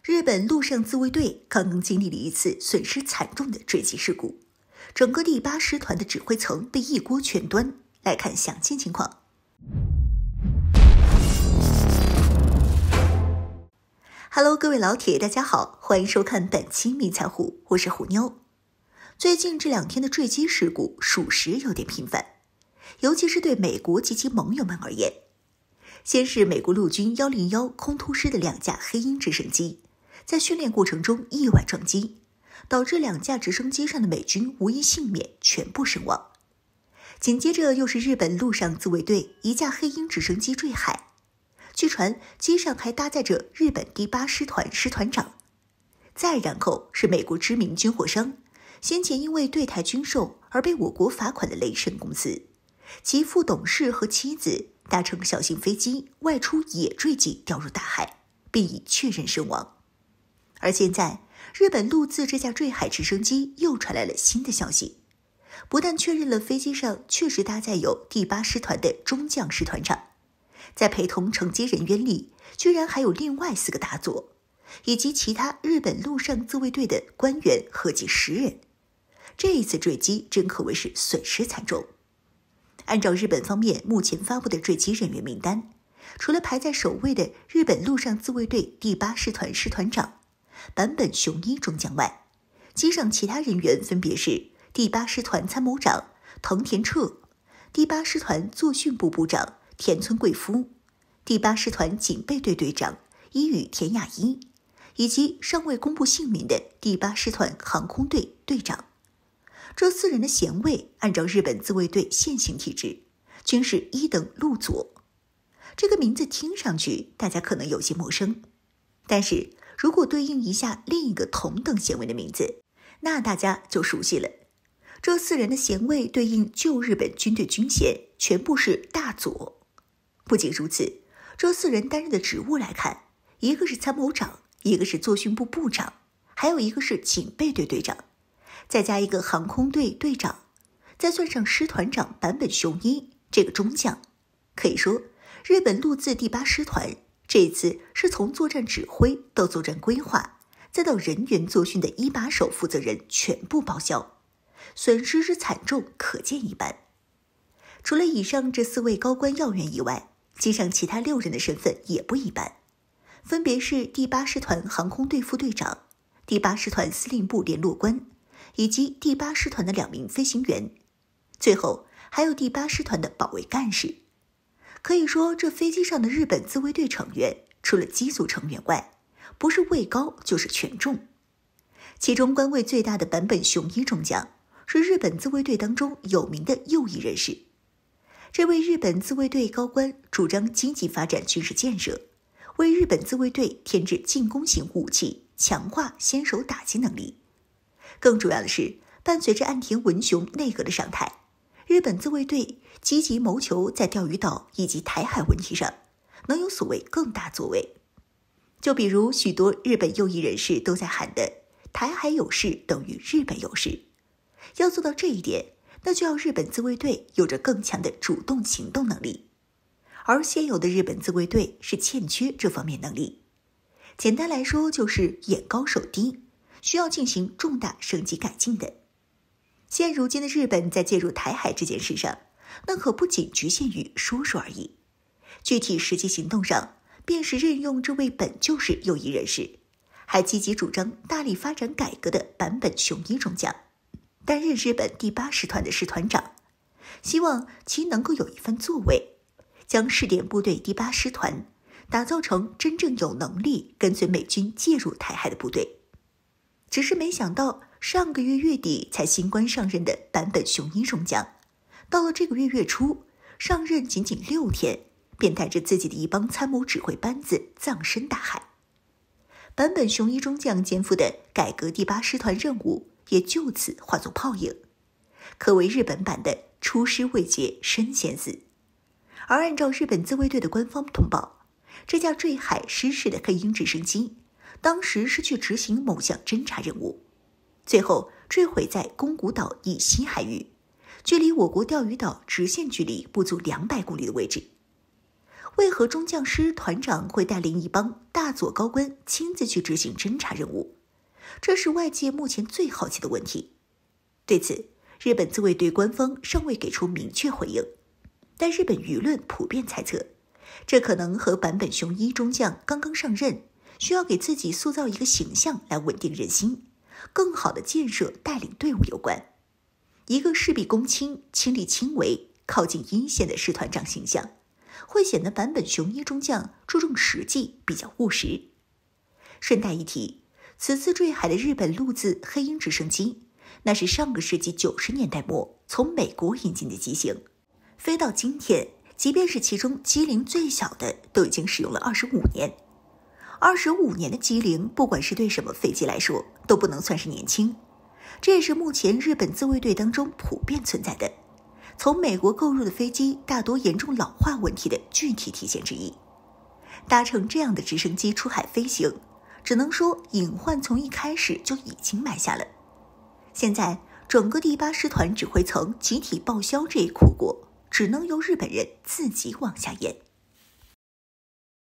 日本陆上自卫队刚刚经历了一次损失惨重的坠机事故，整个第8师团的指挥层被一锅全端。来看详细情况。Hello， 各位老铁，大家好，欢迎收看本期迷彩虎，我是虎妞。最近这2天的坠机事故属实有点频繁，尤其是对美国及其盟友们而言。先是美国陆军101空突师的2架黑鹰直升机在训练过程中意外撞击，导致2架直升机上的美军无一幸免，全部身亡。紧接着又是日本陆上自卫队1架黑鹰直升机坠海，据传机上还搭载着日本第8师团师团长。再然后是美国知名军火商，先前因为对台军售而被我国罚款的雷神公司，其副董事和妻子搭乘小型飞机外出也坠机掉入大海，并已确认身亡。而现在日本陆自这架坠海直升机又传来了新的消息，不但确认了飞机上确实搭载有第8师团的中将师团长，在陪同乘机人员里居然还有另外4个大佐，以及其他日本陆上自卫队的官员合计10人。这一次坠机真可谓是损失惨重。按照日本方面目前发布的坠机人员名单，除了排在首位的日本陆上自卫队第8师团师团长坂本雄一中将外，机上其他人员分别是第8师团参谋长藤田彻、第8师团作训部部长田村贵夫、第8师团警备队队长伊予田雅一，以及尚未公布姓名的第8师团航空队队长。这4人的衔位按照日本自卫队现行体制均是1等陆佐。这个名字听上去大家可能有些陌生，但是如果对应一下另一个同等衔位的名字，那大家就熟悉了。这4人的衔位对应旧日本军队军衔全部是大佐。不仅如此，这4人担任的职务来看，一个是参谋长，一个是作训部部长，还有一个是警备队队长，再加一个航空队队长，再算上师团长坂本雄一这个中将。可以说日本陆自第8师团这一次是从作战指挥到作战规划再到人员作训的一把手负责人全部报销，损失之惨重可见一斑。除了以上这4位高官要员以外，机上其他6人的身份也不一般，分别是第8师团航空队副队长、第8师团司令部联络官，以及第8师团的2名飞行员，最后还有第8师团的保卫干事。可以说这飞机上的日本自卫队成员除了机组成员外，不是位高就是权重。其中官位最大的坂本雄一中将是日本自卫队当中有名的右翼人士。这位日本自卫队高官主张积极发展军事建设，为日本自卫队添置进攻型武器，强化先手打击能力。更主要的是，伴随着岸田文雄内阁的上台，日本自卫队积极谋求在钓鱼岛以及台海问题上能有所谓更大作为。就比如许多日本右翼人士都在喊的台海有事等于日本有事，要做到这一点，那就要日本自卫队有着更强的主动行动能力，而现有的日本自卫队是欠缺这方面能力。简单来说就是眼高手低，需要进行重大升级改进的。现如今的日本在介入台海这件事上，那可不仅局限于说说而已，具体实际行动上便是任用这位本就是右翼人士，还积极主张大力发展改革的坂本雄一中将担任日本第8师团的师团长，希望其能够有一番作为，将试点部队第8师团打造成真正有能力跟随美军介入台海的部队。只是没想到上个月月底才新官上任的坂本雄一中将，到了这个月月初上任仅仅6天，便带着自己的一帮参谋指挥班子葬身大海。坂本雄一中将肩负的改革第8师团任务也就此化作泡影，可谓日本版的出师未捷身先死。而按照日本自卫队的官方通报，这架坠海失事的黑鹰直升机当时是去执行某项侦察任务，最后坠毁在宫古岛以西海域，距离我国钓鱼岛直线距离不足200公里的位置。为何中将师团长会带领一帮大佐高官亲自去执行侦察任务？这是外界目前最好奇的问题。对此，日本自卫队官方尚未给出明确回应，但日本舆论普遍猜测，这可能和坂本雄一中将刚刚上任，需要给自己塑造一个形象来稳定人心，更好的建设带领队伍有关。一个事必躬亲、亲力亲为、靠近一线的师团长形象，会显得坂本雄一中将注重实际，比较务实。顺带一提，此次坠海的日本陆自黑鹰直升机，那是上个世纪90年代末从美国引进的机型，飞到今天，即便是其中机龄最小的，都已经使用了25年。25年的机龄，不管是对什么飞机来说，都不能算是年轻。这也是目前日本自卫队当中普遍存在的，从美国购入的飞机大多严重老化问题的具体体现之一。搭乘这样的直升机出海飞行，只能说隐患从一开始就已经埋下了。现在整个第8师团指挥层集体报销这一苦果，只能由日本人自己往下咽。